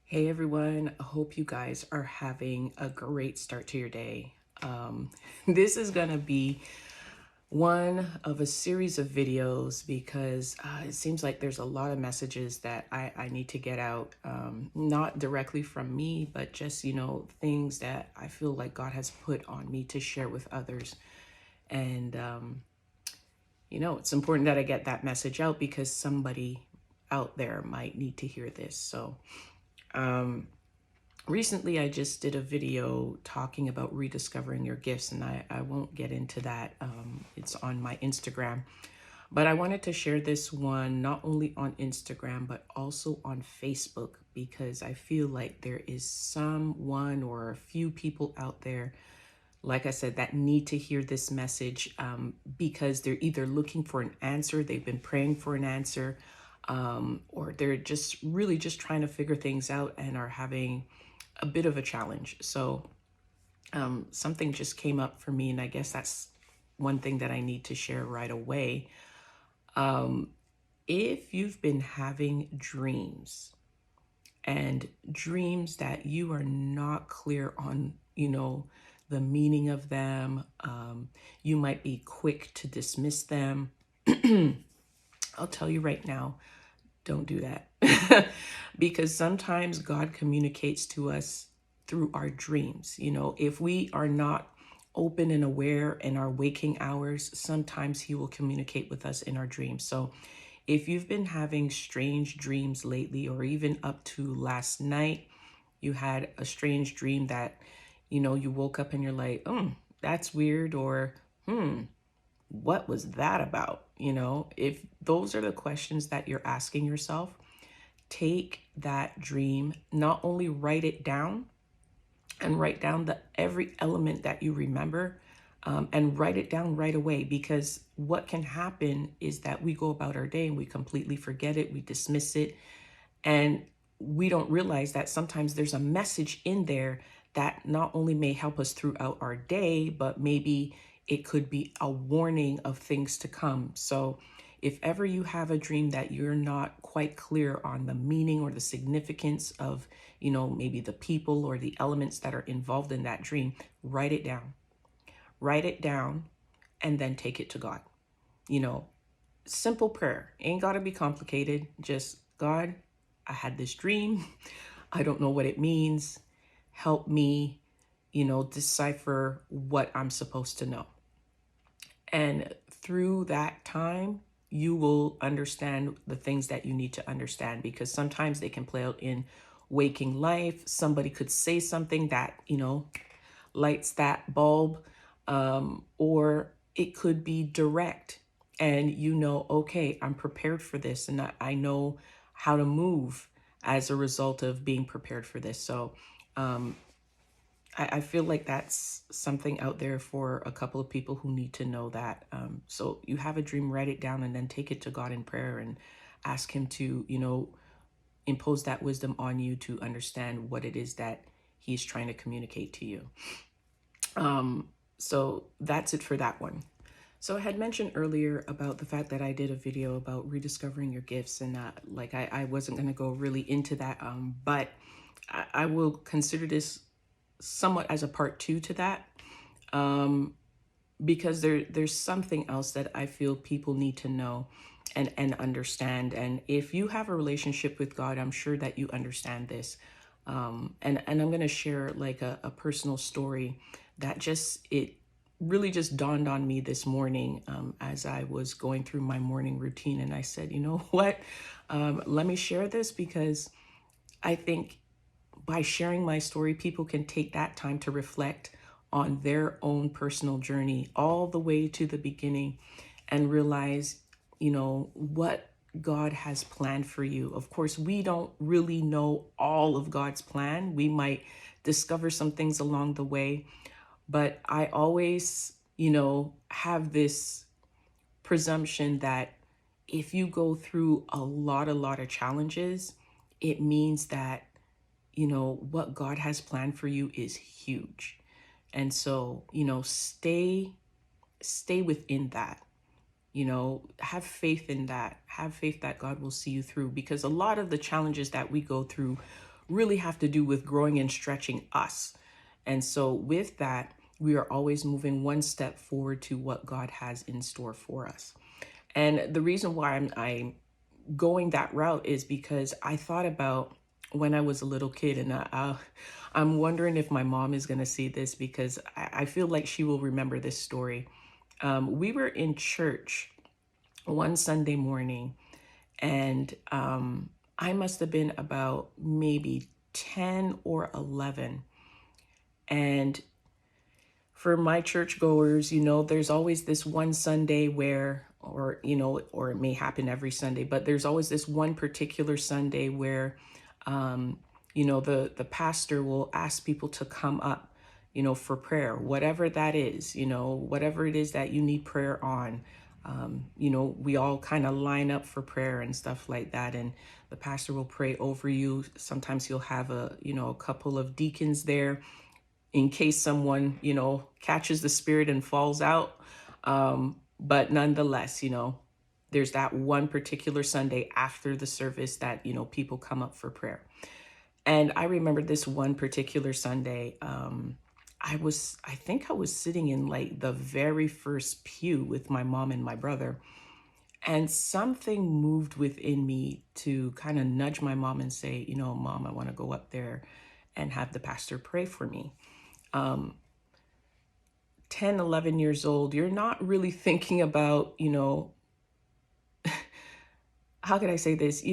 Hey everyone, I hope you guys are having a great start to your day. This is going to be one of a series of videos because it seems like there's a lot of messages that I need to get out, not directly from me, but just, things that I feel like God has put on me to share with others. And, it's important that I get that message out because somebody out there might need to hear this. So, um, recently, I just did a video talking about rediscovering your gifts, and I won't get into that. It's on my Instagram. But I wanted to share this one not only on Instagram, but also on Facebook, because I feel like there is someone or a few people out there, like I said, that need to hear this message because they're either looking for an answer, they've been praying for an answer, or they're just really just trying to figure things out and are having a bit of a challenge. So something just came up for me, and I guess that's one thing that I need to share right away. If you've been having dreams and dreams that you are not clear on, the meaning of them, you might be quick to dismiss them. I'll tell you right now, don't do that. Because sometimes God communicates to us through our dreams. If we are not open and aware in our waking hours, sometimes He will communicate with us in our dreams. So if you've been having strange dreams lately, or even up to last night, you had a strange dream that, you woke up and you're like, that's weird, or, what was that about? If those are the questions that you're asking yourself, take that dream, not only write it down and write down every element that you remember, and write it down right away, because what can happen is that we go about our day and we completely forget it, we dismiss it, and we don't realize that sometimes there's a message in there that not only may help us throughout our day, but maybe it could be a warning of things to come. So if ever you have a dream that you're not quite clear on the meaning or the significance of, maybe the people or the elements that are involved in that dream, write it down. Write it down and then take it to God. You know, Simple prayer. Ain't got to be complicated. Just, God, I had this dream. I don't know what it means. Help me, decipher what I'm supposed to know. And through that time, you will understand the things that you need to understand, because sometimes they can play out in waking life. Somebody could say something that, lights that bulb, or it could be direct, and okay, I'm prepared for this, and I know how to move as a result of being prepared for this. So um, I feel like that's something out there for a couple of people who need to know that. So you have a dream, write it down, and then take it to God in prayer and ask Him to, impose that wisdom on you to understand what it is that He's trying to communicate to you. So that's it for that one. So I had mentioned earlier about the fact that I did a video about rediscovering your gifts, and I wasn't going to go really into that, but I will consider this somewhat as a part two to that, because there's something else that I feel people need to know and understand. And if you have a relationship with God, I'm sure that you understand this. And I'm going to share like a personal story that it really just dawned on me this morning, as I was going through my morning routine. And I said, you know what? Let me share this, because I think by sharing my story, people can take that time to reflect on their own personal journey all the way to the beginning and realize, what God has planned for you. Of course, we don't really know all of God's plan. We might discover some things along the way, but I always, have this presumption that if you go through a lot of challenges, it means that, what God has planned for you is huge. And so, stay within that. Have faith in that. Have faith that God will see you through, because a lot of the challenges that we go through, really have to do with growing and stretching us. And so with that, we are always moving one step forward to what God has in store for us. And the reason why I'm going that route is because I thought about when I was a little kid, and I'm wondering if my mom is going to see this, because I feel like she will remember this story. We were in church one Sunday morning, and I must have been about maybe 10 or 11. And for my churchgoers, there's always this one Sunday where, or it may happen every Sunday, but there's always this one particular Sunday where, the pastor will ask people to come up, for prayer, whatever that is, whatever it is that you need prayer on. We all kind of line up for prayer and stuff like that. And the pastor will pray over you. Sometimes he'll have a couple of deacons there in case someone, catches the spirit and falls out. But nonetheless, there's that one particular Sunday after the service that, people come up for prayer. And I remember this one particular Sunday, I think I was sitting in like the very first pew with my mom and my brother. And something moved within me to kind of nudge my mom and say, Mom, I want to go up there and have the pastor pray for me. 10, 11 years old, you're not really thinking about, how can I say this?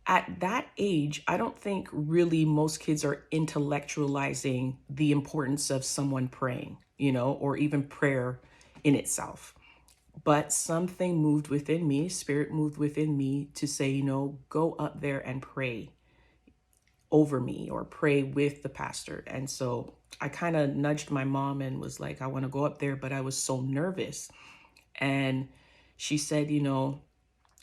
At that age, I don't think really most kids are intellectualizing the importance of someone praying, or even prayer in itself. But something moved within me, spirit moved within me to say, go up there and pray over me or pray with the pastor. And so I kind of nudged my mom and was like, I want to go up there, but I was so nervous. And she said,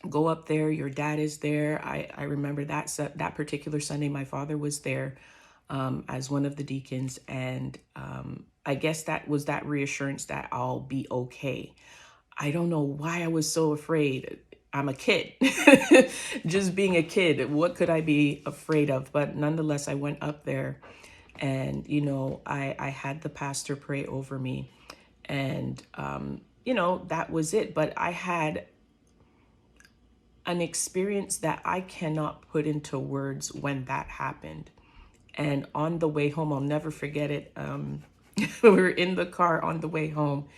go up there. Your dad is there. I remember that particular Sunday, my father was there as one of the deacons. And I guess that was that reassurance that I'll be okay. I don't know why I was so afraid. I'm a kid, just being a kid. What could I be afraid of? But nonetheless, I went up there and, I had the pastor pray over me, and, that was it. But I had an experience that I cannot put into words when that happened. And on the way home, I'll never forget it. We were in the car on the way home,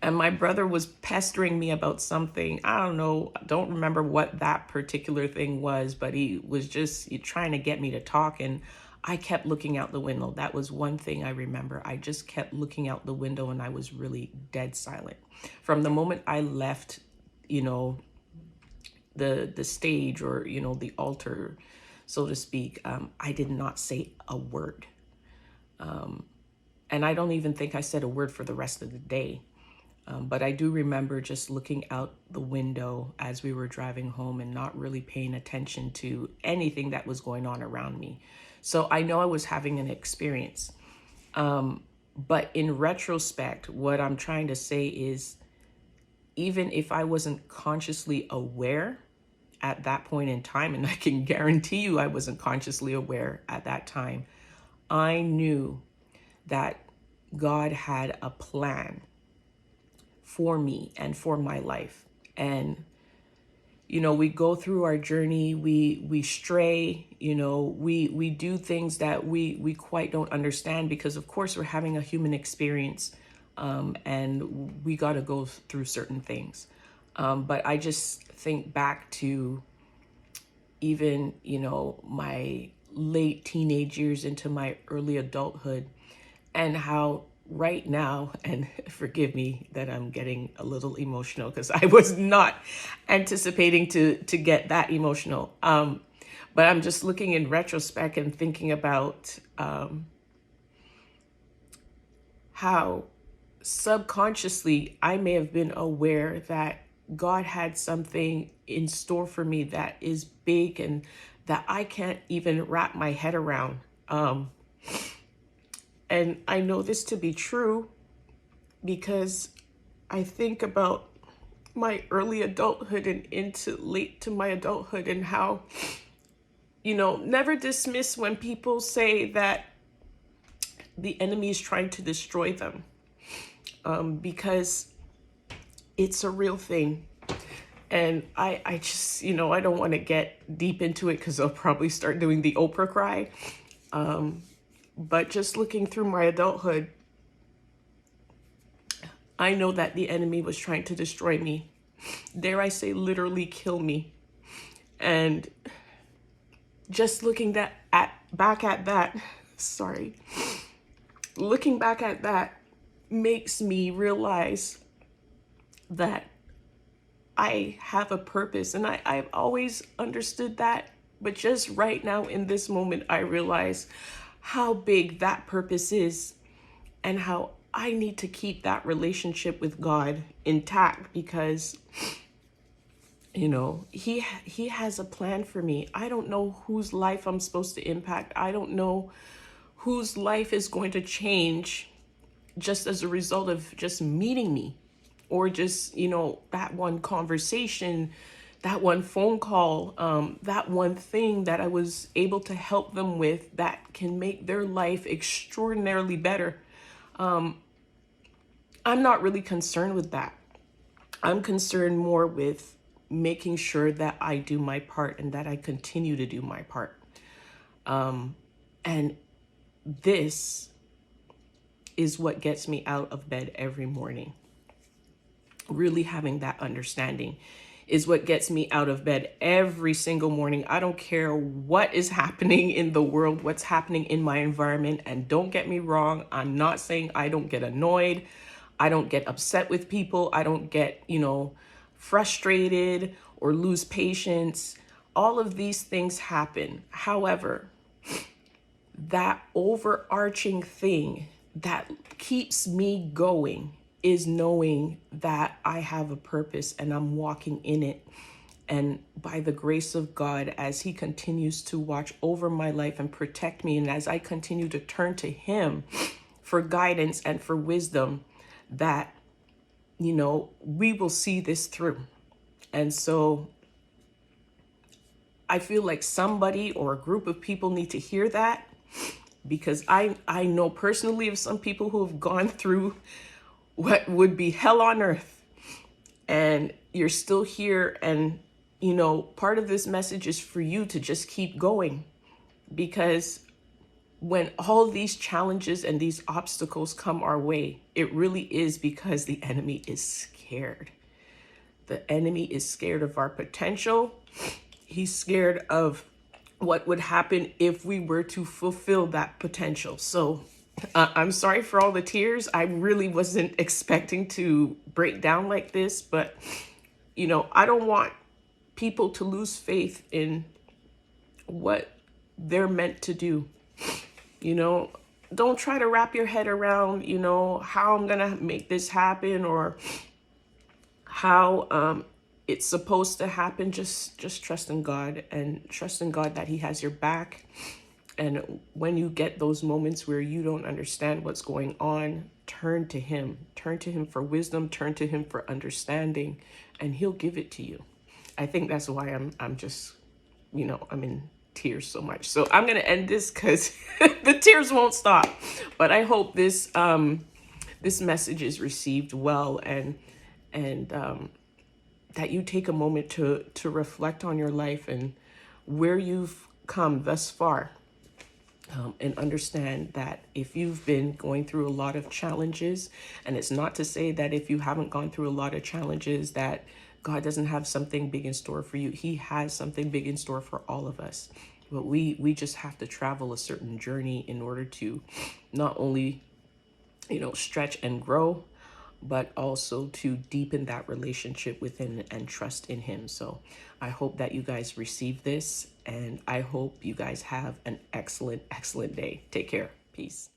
and my brother was pestering me about something. I don't know. I don't remember what that particular thing was, but he was just trying to get me to talk. And I kept looking out the window. That was one thing I remember. I just kept looking out the window, and I was really dead silent. From the moment I left, the stage, or, the altar, so to speak, I did not say a word. And I don't even think I said a word for the rest of the day. But I do remember just looking out the window as we were driving home and not really paying attention to anything that was going on around me. So I know I was having an experience. But in retrospect, what I'm trying to say is, even if I wasn't consciously aware at that point in time, and I can guarantee you I wasn't consciously aware at that time, I knew that God had a plan for me and for my life. And we go through our journey, we stray, we do things that we quite don't understand, because of course we're having a human experience, and we got to go through certain things. But I just think back to even, my late teenage years into my early adulthood, and how right now, and forgive me that I'm getting a little emotional, because I was not anticipating to get that emotional. But I'm just looking in retrospect and thinking about how subconsciously I may have been aware that God had something in store for me that is big and that I can't even wrap my head around. And I know this to be true because I think about my early adulthood and into late to my adulthood, and how never dismiss when people say that the enemy is trying to destroy them, because it's a real thing. And I just, I don't want to get deep into it because I'll probably start doing the Oprah cry. But just looking through my adulthood, I know that the enemy was trying to destroy me. Dare I say, literally kill me. And just looking back at that, sorry, looking back at that makes me realize that I have a purpose, and I've always understood that. But just right now in this moment, I realize how big that purpose is and how I need to keep that relationship with God intact, because he has a plan for me. I don't know whose life I'm supposed to impact. I don't know whose life is going to change just as a result of just meeting me, or just, that one conversation, that one phone call, that one thing that I was able to help them with that can make their life extraordinarily better. I'm not really concerned with that. I'm concerned more with making sure that I do my part and that I continue to do my part. And this is what gets me out of bed every morning. Really having that understanding is what gets me out of bed every single morning. I don't care what is happening in the world, what's happening in my environment. And don't get me wrong, I'm not saying I don't get annoyed. I don't get upset with people. I don't get, frustrated or lose patience. All of these things happen. However, that overarching thing that keeps me going is knowing that I have a purpose and I'm walking in it. And by the grace of God, as he continues to watch over my life and protect me, and as I continue to turn to him for guidance and for wisdom, that, we will see this through. And so I feel like somebody or a group of people need to hear that, because I know personally of some people who have gone through what would be hell on earth, and you're still here. And, part of this message is for you to just keep going, because when all these challenges and these obstacles come our way, it really is because the enemy is scared. The enemy is scared of our potential. He's scared of what would happen if we were to fulfill that potential. So I'm sorry for all the tears. I really wasn't expecting to break down like this, but, I don't want people to lose faith in what they're meant to do. Don't try to wrap your head around, how I'm going to make this happen, or how it's supposed to happen. Just trust in God, and trust in God that he has your back. And when you get those moments where you don't understand what's going on, turn to him. Turn to him for wisdom, turn to him for understanding, and he'll give it to you. I think that's why I'm just, I'm in tears so much. So I'm going to end this because the tears won't stop. But I hope this this message is received well, and that you take a moment to reflect on your life and where you've come thus far. And understand that if you've been going through a lot of challenges, and it's not to say that if you haven't gone through a lot of challenges that God doesn't have something big in store for you. He has something big in store for all of us. But we just have to travel a certain journey in order to not only, stretch and grow, but also to deepen that relationship with him and trust in him. So I hope that you guys receive this, and I hope you guys have an excellent, excellent day. Take care. Peace.